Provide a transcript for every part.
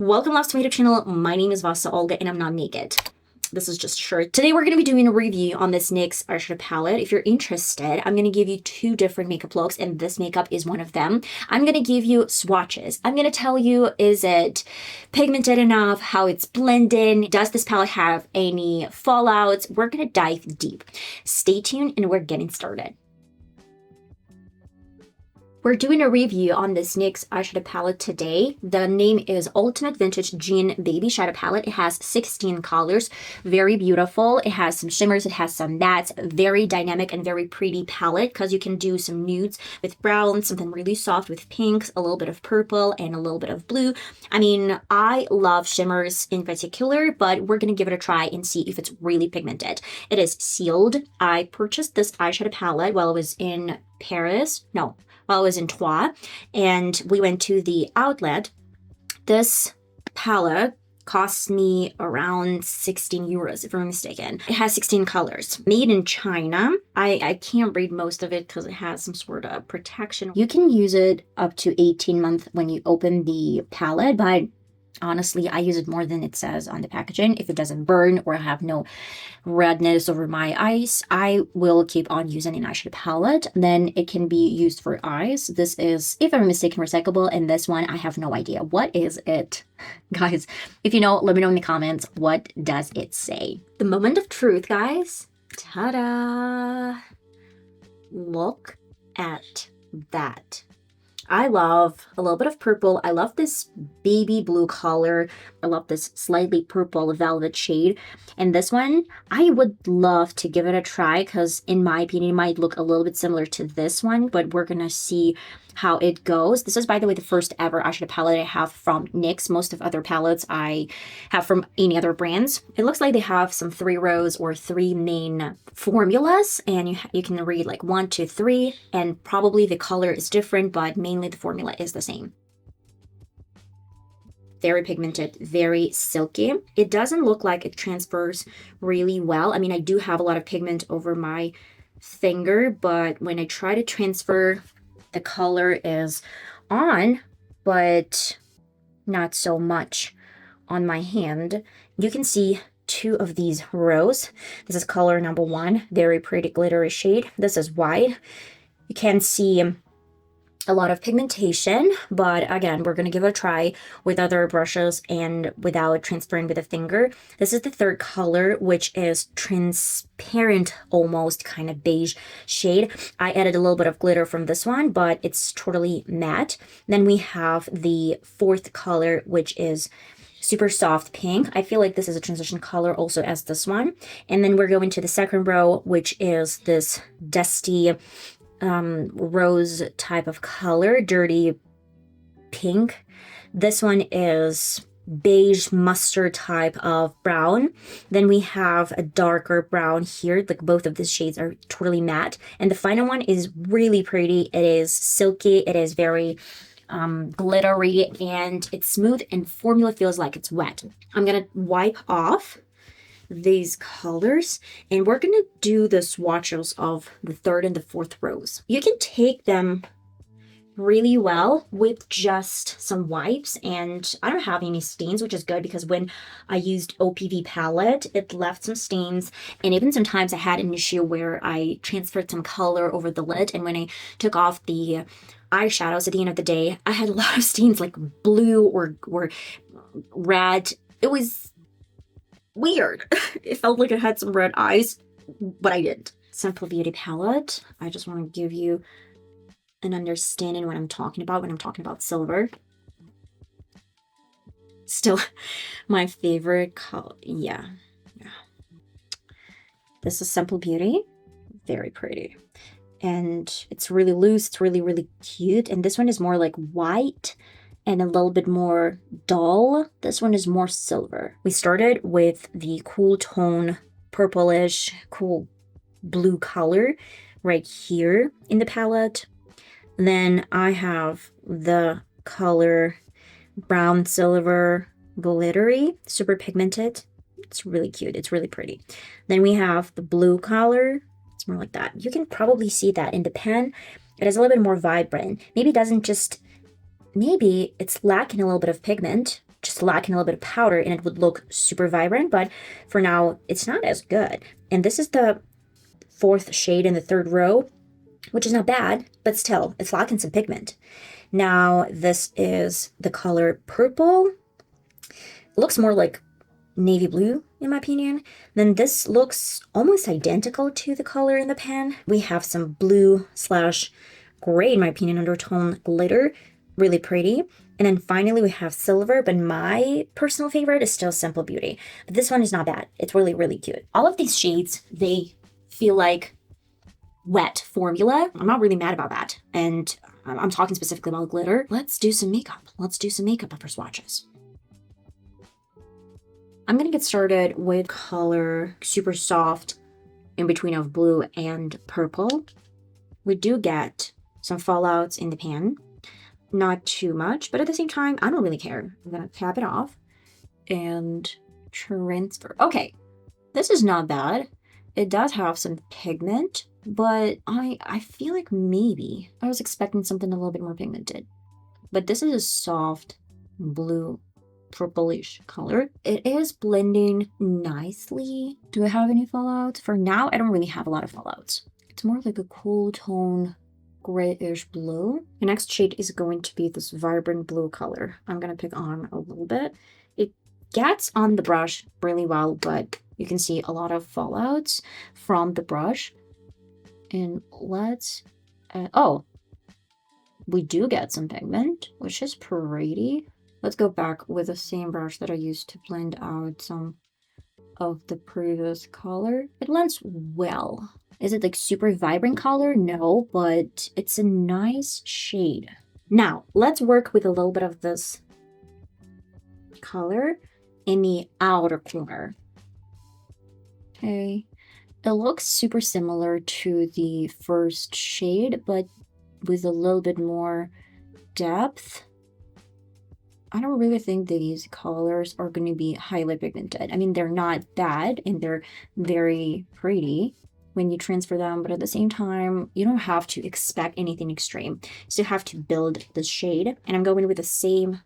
Welcome loves to my YouTube channel. My name is VassaOlga and I'm not naked. This is just a shirt. Today we're going to be doing a review on this NYX eyeshadow palette. If you're interested, I'm going to give you two different makeup looks and this makeup is one of them. I'm going to give you swatches. I'm going to tell you, is it pigmented enough, how it's blending, does this palette have any fallouts? We're going to dive deep. Stay tuned and we're getting started. We're doing a review on this NYX eyeshadow palette today. The name is Ultimate Vintage Jean Baby Shadow Palette. It has 16 colors, very beautiful. It has some shimmers, it has some mattes, very dynamic and very pretty palette because you can do some nudes with brown, something really soft with pinks, a little bit of purple, and a little bit of blue. I mean, I love shimmers in particular, but we're gonna give it a try and see if it's really pigmented. It is sealed. I purchased this eyeshadow palette while I was in Paris. No. While I was in Troyes, and we went to the outlet. This palette cost me around 16 euros, if I'm mistaken. It has 16 colors. Made in China. I can't read most of it because it has some sort of protection. You can use it up to 18 months when you open the palette, but honestly, I use it more than it says on the packaging. If it doesn't burn or have no redness over my eyes, I will keep on using an eyeshadow palette. Then it can be used for eyes. This is, if I'm mistaken, recyclable, and this one, I have no idea. What is it? Guys, if you know, let me know in the comments. What does it say? The moment of truth, guys. Ta-da! Look at that. I love a little bit of purple. I love this baby blue color. I love this slightly purple velvet shade. And this one, I would love to give it a try because in my opinion, it might look a little bit similar to this one, but we're going to see how it goes. This is, by the way, the first ever eyeshadow palette I have from NYX. Most of other palettes I have from any other brands. It looks like they have some 3 rows or 3 main formulas, and you can read like 1, 2, 3, and probably the color is different, but mainly the formula is the same. Very pigmented, very silky. It doesn't look like it transfers really well. I mean, I do have a lot of pigment over my finger, but when I try to transfer, the color is on, but not so much on my hand. You can see 2 of these rows. This is color number 1, very pretty glittery shade. This is white. You can see a lot of pigmentation, but again, we're going to give it a try with other brushes and without transferring with a finger. This is the 3rd color, which is transparent, almost kind of beige shade. I added a little bit of glitter from this one, but it's totally matte. Then we have the 4th color, which is super soft pink. I feel like this is a transition color also as this one. And then we're going to the 2nd row, which is this dusty rose type of color, dirty pink. This one is beige mustard type of brown. Then we have a darker brown here. Like both of these shades are totally matte. And the final one is really pretty. It is silky. It is very glittery and it's smooth and formula feels like it's wet. I'm gonna wipe off these colors and we're gonna do the swatches of the 3rd and the 4th rows. You can take them really well with just some wipes, and I don't have any stains, which is good because when I used OPV palette, it left some stains, and even sometimes I had an issue where I transferred some color over the lid, and when I took off the eyeshadows at the end of the day, I had a lot of stains like blue or red. It was weird. It felt like I had some red eyes, but I didn't. Simple Beauty palette. I just want to give you an understanding what I'm talking about when I'm talking about silver. Still my favorite color. Yeah. This is Simple Beauty. Very pretty. And it's really loose. It's really, really cute. And this one is more like white and a little bit more dull. This one is more silver. We started with the cool tone, purplish, cool blue color right here in the palette. Then I have the color brown silver glittery, super pigmented. It's really cute. It's really pretty. Then we have the blue color. It's more like that. You can probably see that in the pen. It is a little bit more vibrant. Maybe it doesn't just maybe it's lacking a little bit of pigment, just lacking a little bit of powder and it would look super vibrant, but for now, it's not as good. And this is the 4th shade in the 3rd row, which is not bad, but still, it's lacking some pigment. Now, this is the color Purple. It looks more like navy blue, in my opinion. Then this looks almost identical to the color in the pan. We have some blue / gray, in my opinion, undertone glitter. Really pretty. And then finally we have silver, but my personal favorite is still Simple Beauty. But this one is not bad. It's really, really cute. All of these shades, they feel like wet formula. I'm not really mad about that. And I'm talking specifically about glitter. Let's do some makeup. Let's do some makeup for swatches. I'm gonna get started with color super soft in between of blue and purple. We do get some fallouts in the pan. Not too much, but at the same time, I don't really care. I'm gonna tap it off and transfer. Okay, this is not bad. It does have some pigment, but I feel like maybe I was expecting something a little bit more pigmented. But this is a soft blue purplish color. It is blending nicely. Do I have any fallouts? For now, I don't really have a lot of fallouts. It's more like a cool tone grayish blue. The next shade is going to be this vibrant blue color. I'm gonna pick on a little bit. It gets on the brush really well, but you can see a lot of fallouts from the brush. And let's oh, we do get some pigment, which is pretty. Let's go back with the same brush that I used to blend out some of the previous color. It blends well. Is it like super vibrant color? No, but it's a nice shade. Now, let's work with a little bit of this color in the outer corner. Okay, it looks super similar to the first shade, but with a little bit more depth. I don't really think these colors are going to be highly pigmented. I mean, they're not bad and they're very pretty when you transfer them, but at the same time, you don't have to expect anything extreme. You still have to build the shade. And I'm going with the same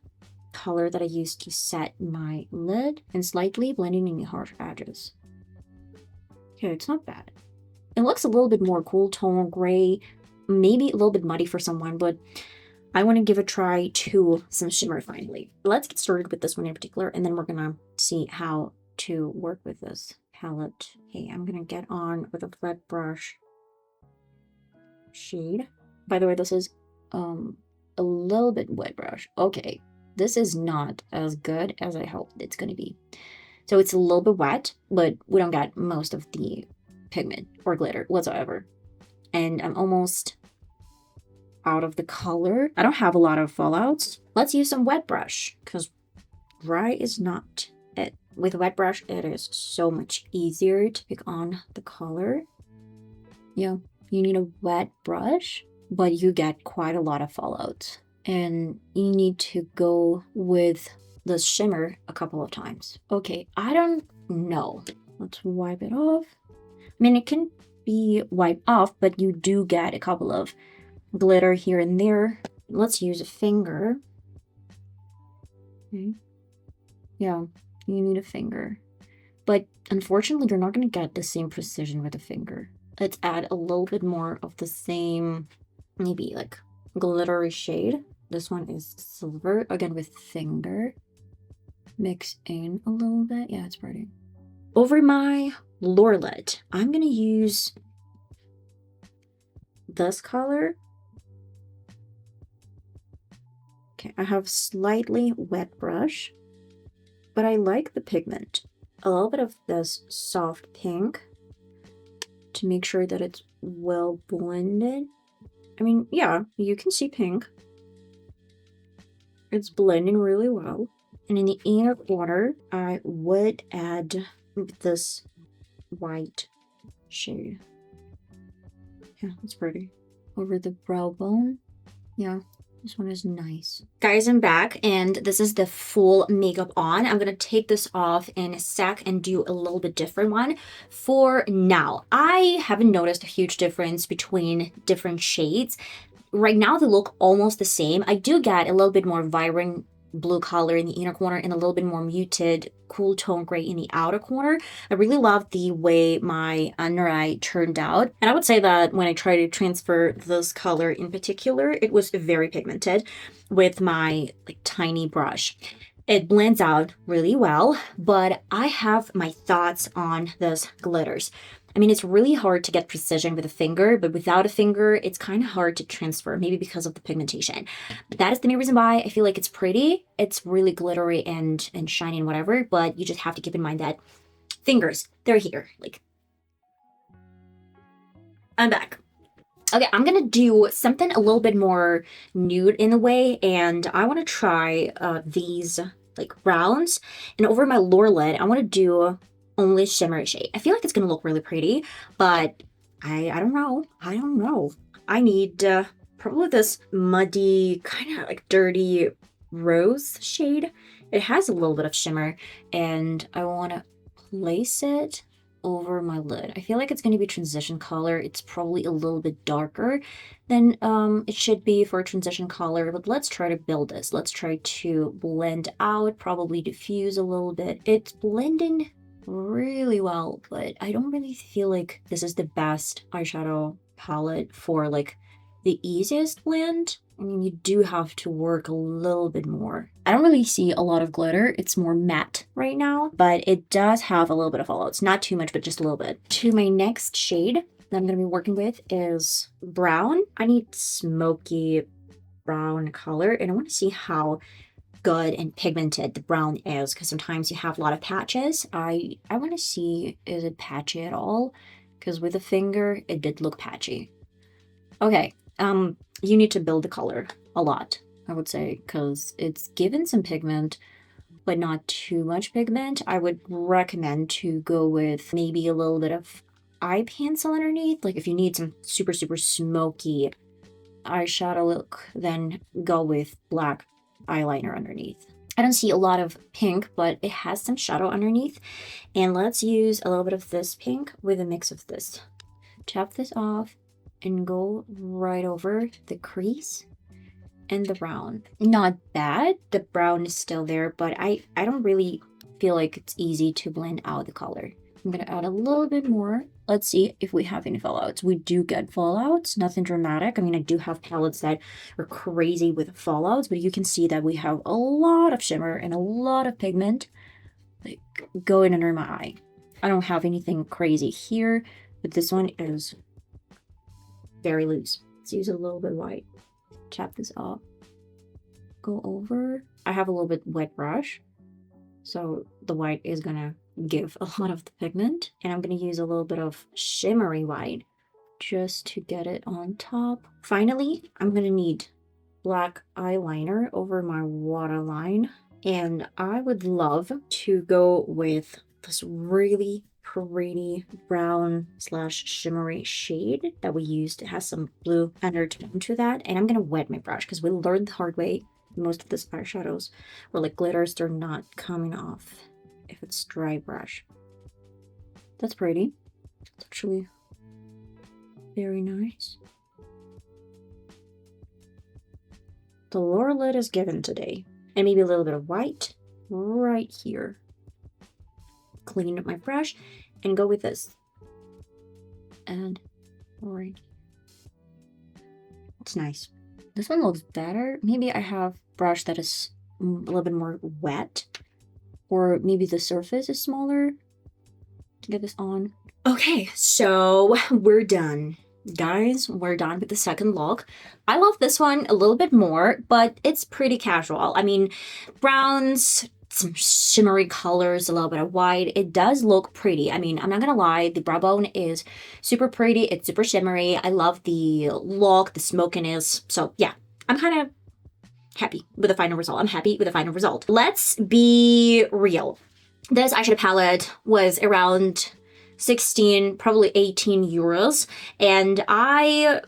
color that I used to set my lid and slightly blending in the harsh edges. Okay, it's not bad. It looks a little bit more cool tone gray, maybe a little bit muddy for someone, but I want to give a try to some shimmer finally. Let's get started with this one in particular, and then we're gonna see how to work with this palette. Okay, I'm gonna get on with a flat brush shade. By the way, this is a little bit wet brush. Okay, this is not as good as I hoped it's gonna be. So it's a little bit wet, but we don't get most of the pigment or glitter whatsoever. And I'm almost out of the color. I don't have a lot of fallouts. Let's use some wet brush, because dry is not it. With wet brush, it is so much easier to pick on the color. Yeah, you need a wet brush, but you get quite a lot of fallouts. And you need to go with the shimmer a couple of times. Okay, I don't know. Let's wipe it off. I mean, it can be wiped off, but you do get a couple of glitter here and there. Let's use a finger. Okay. Yeah, you need a finger. But unfortunately, you're not going to get the same precision with a finger. Let's add a little bit more of the same, maybe like glittery shade. This one is silver, again with finger. Mix in a little bit. Yeah, it's pretty. Over my lower lid, I'm going to use this color. Okay, I have slightly wet brush, but I like the pigment. A little bit of this soft pink to make sure that it's well blended. I mean, yeah, you can see pink. It's blending really well. And in the inner corner, I would add this white shade. Yeah, it's pretty. Over the brow bone. Yeah, this one is nice. Guys, I'm back, and this is the full makeup on. I'm gonna take this off in a sec and do a little bit different one. For now, I haven't noticed a huge difference between different shades. Right now, they look almost the same. I do get a little bit more vibrant blue color in the inner corner and a little bit more muted cool tone gray in the outer corner. I really love the way my under eye turned out. And I would say that when I tried to transfer this color in particular, it was very pigmented with my like tiny brush. It blends out really well, but I have my thoughts on those glitters. I mean, it's really hard to get precision with a finger, but without a finger, it's kind of hard to transfer, maybe because of the pigmentation. But that is the main reason why I feel like it's pretty. It's really glittery and shiny and whatever, but you just have to keep in mind that fingers, they're here. Like, I'm back. Okay, I'm gonna do something a little bit more nude in a way, and I want to try these like browns. And over my lower lid, I want to do only shimmery shade. I feel like it's gonna look really pretty, but I don't know. I don't know. I need probably this muddy, kind of like dirty rose shade. It has a little bit of shimmer, and I want to place it over my lid. I feel like it's going to be transition color. It's probably a little bit darker than it should be for a transition color, but let's try to build this. Let's try to blend out, probably diffuse a little bit. It's blending really well, but I don't really feel like this is the best eyeshadow palette for like the easiest blend. I mean, you do have to work a little bit more. I don't really see a lot of glitter. It's more matte right now, but it does have a little bit of fallouts. Not too much, but just a little bit. To my next shade that I'm going to be working with is brown. I need smoky brown color, and I want to see how good and pigmented the brown is, because sometimes you have a lot of patches. I want to see, is it patchy at all? Because with a finger, it did look patchy. Okay, you need to build the color a lot, I would say, because it's given some pigment, but not too much pigment. I would recommend to go with maybe a little bit of eye pencil underneath. Like if you need some super, super smoky eyeshadow look, then go with black eyeliner underneath. I don't see a lot of pink, but it has some shadow underneath. And let's use a little bit of this pink with a mix of this. Tap this off and go right over the crease and the brown. Not bad. The brown is still there, but I don't really feel like it's easy to blend out the color. I'm gonna add a little bit more. Let's see if we have any fallouts. We do get fallouts, nothing dramatic. I mean, I do have palettes that are crazy with fallouts, but you can see that we have a lot of shimmer and a lot of pigment like going under my eye. I don't have anything crazy here, but this one is very loose. Let's use a little bit of white. Tap this off. Go over. I have a little bit wet brush, so the white is gonna give a lot of the pigment, and I'm gonna use a little bit of shimmery white just to get it on top. Finally, I'm gonna need black eyeliner over my waterline, and I would love to go with this really pretty brown slash shimmery shade that we used. It has some blue undertone to that, and I'm gonna wet my brush because we learned the hard way most of these eyeshadows or like glitters, they're not coming off if it's dry brush. That's pretty. It's actually very nice. The lower lid is given today, and maybe a little bit of white right here. Clean up my brush and go with this. And right. It's nice. This one looks better. Maybe I have brush that is a little bit more wet, or maybe the surface is smaller to get this on. Okay, so we're done. Guys, we're done with the second look. I love this one a little bit more, but it's pretty casual. I mean, browns, some shimmery colors, a little bit of white. It does look pretty. I mean, I'm not gonna lie, the brow bone is super pretty. It's super shimmery. I love the look, the smokiness. So yeah, I'm kind of happy with the final result. I'm happy with the final result. Let's be real. This eyeshadow palette was around 16, probably 18 euros. And I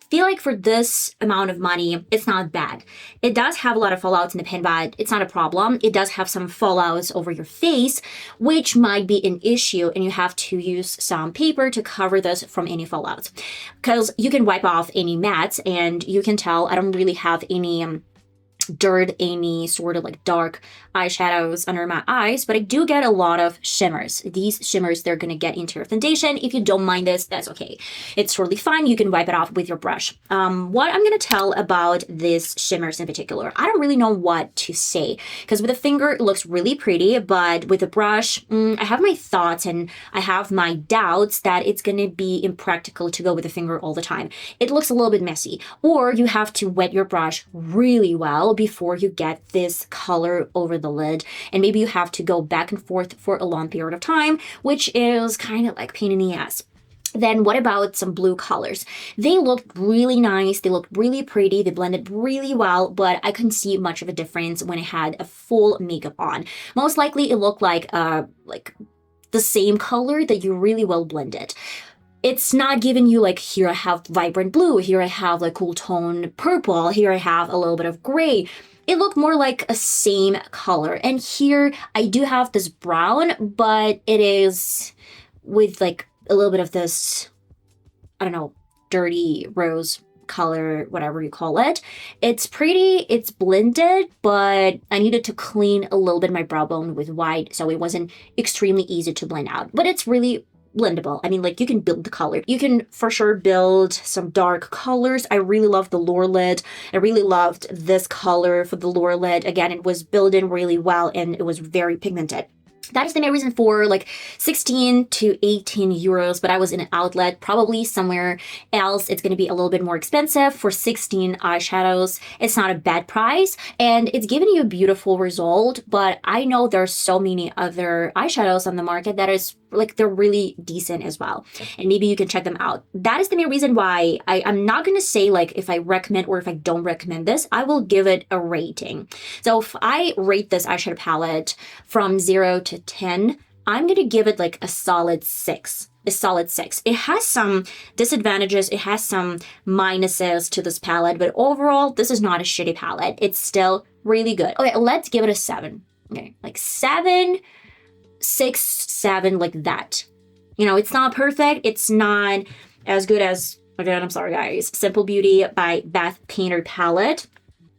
feel like for this amount of money, it's not bad. It does have a lot of fallouts in the pen, but it's not a problem. It does have some fallouts over your face, which might be an issue, and you have to use some paper to cover this from any fallouts. Because you can wipe off any mattes, and you can tell I don't really have any dirt any sort of like dark eyeshadows under my eyes, but I do get a lot of shimmers. These shimmers, they're gonna get into your foundation. If you don't mind this, that's okay. It's totally fine. You can wipe it off with your brush. What I'm gonna tell about these shimmers in particular, I don't really know what to say, because with a finger it looks really pretty, but with a brush, I have my thoughts and I have my doubts that it's gonna be impractical to go with a finger all the time. It looks a little bit messy, or you have to wet your brush really well before you get this color over the lid, and maybe you have to go back and forth for a long period of time, which is kind of like pain in the ass. Then what about some blue colors? They look really nice, they look really pretty, they blended really well, but I couldn't see much of a difference when I had a full makeup on. Most likely it looked like the same color that you really well blended. It's not giving you like, here I have vibrant blue, here I have like cool tone purple, here I have a little bit of gray. It looked more like a same color. And here I do have this brown, but it is with like a little bit of this, I don't know, dirty rose color, whatever you call it. It's pretty, it's blended, but I needed to clean a little bit my brow bone with white, so it wasn't extremely easy to blend out. But it's really blendable. I mean, like, you can build the color. You can for sure build some dark colors. I really love the lower lid. I really loved this color for the lower lid. Again, it was built in really well and it was very pigmented. That is the main reason for like 16 to 18 euros, but I was in an outlet, probably somewhere else it's going to be a little bit more expensive. For 16 eyeshadows, it's not a bad price, and it's giving you a beautiful result, but I know there's so many other eyeshadows on the market that is like, they're really decent as well, and maybe you can check them out. That is the main reason why I'm not going to say like if I recommend or if I don't recommend this. I will give it a rating. So if I rate this eyeshadow palette from 0 to 10, I'm going to give it like a solid 6. A solid 6. It has some disadvantages, it has some minuses to this palette, but overall, this is not a shitty palette. It's still really good. Okay, let's give it a 7. Okay, like 7, 6, 7, like that. You know, it's not perfect. It's not as good as, again, I'm sorry guys, Simple Beauty by Bath Painter palette.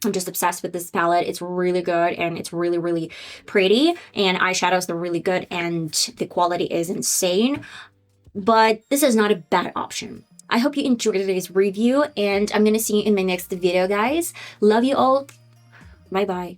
I'm just obsessed with this palette. It's really good and it's really, really pretty. And eyeshadows, they're really good and the quality is insane. But this is not a bad option. I hope you enjoyed today's review and I'm going to see you in my next video, guys. Love you all. Bye-bye.